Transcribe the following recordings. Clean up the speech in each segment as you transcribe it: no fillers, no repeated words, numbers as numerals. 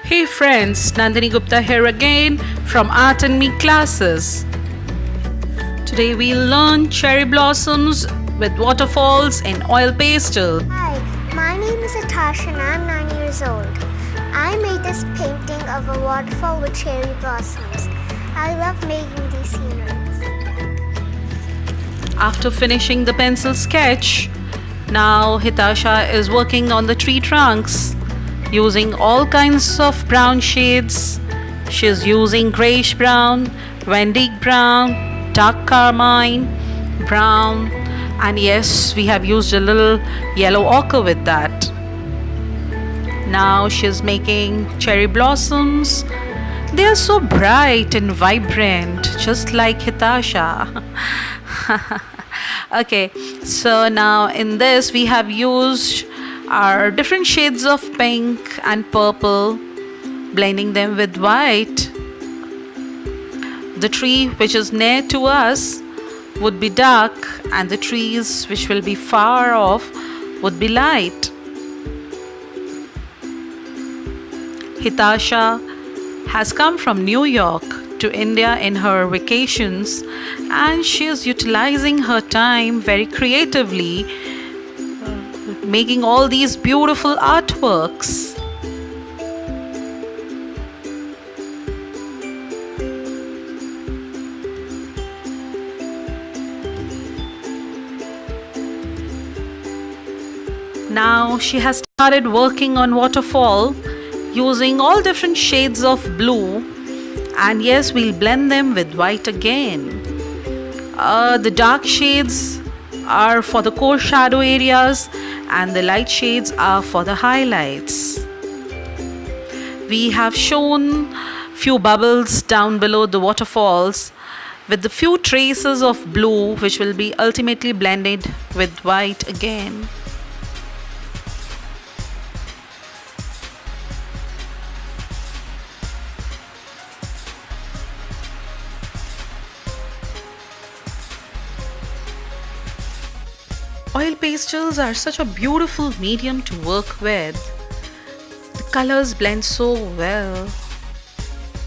Hey friends, Nandini Gupta here again from Art and Me classes. Today we'll learn cherry blossoms with waterfalls in oil pastel. Hi, my name is Hitasha and I'm 9 years old. I made this painting of a waterfall with cherry blossoms. I love making these sceneries. After finishing the pencil sketch, now Hitasha is working on the tree trunks using all kinds of brown shades. She's using grayish brown, Vendic brown, dark carmine brown, and yes, we have used a little yellow ochre with that. Now she's making cherry blossoms. They are so bright and vibrant, just like Hitasha. Okay, so now in this we have used our different shades of pink and purple, blending them with white. The tree which is near to us would be dark, and the trees which will be far off would be light. Hitasha has come from New York to India in her vacations, and she is utilizing her time very creatively, making all these beautiful artworks. Now she has started working on waterfall using all different shades of blue, and yes, we'll blend them with white again. The dark shades are for the core shadow areas and the light shades are for the highlights. We have shown few bubbles down below the waterfalls with the few traces of blue which will be ultimately blended with white again. Oil pastels are such a beautiful medium to work with. The colors blend so well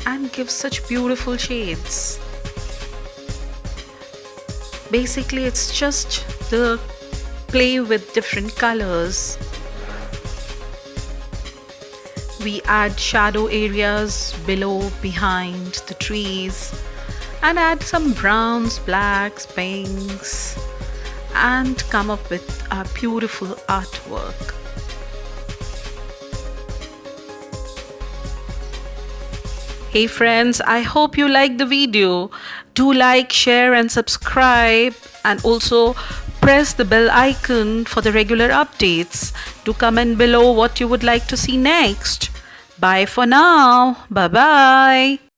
and give such beautiful shades. Basically, it's just the play with different colors. We add shadow areas below, behind the trees, and add some browns, blacks, pinks, and come up with a beautiful artwork. Hey friends, I hope you liked the video. Do like, share and subscribe, and also press the bell icon for the regular updates. Do comment below what you would like to see next. Bye for now. Bye bye.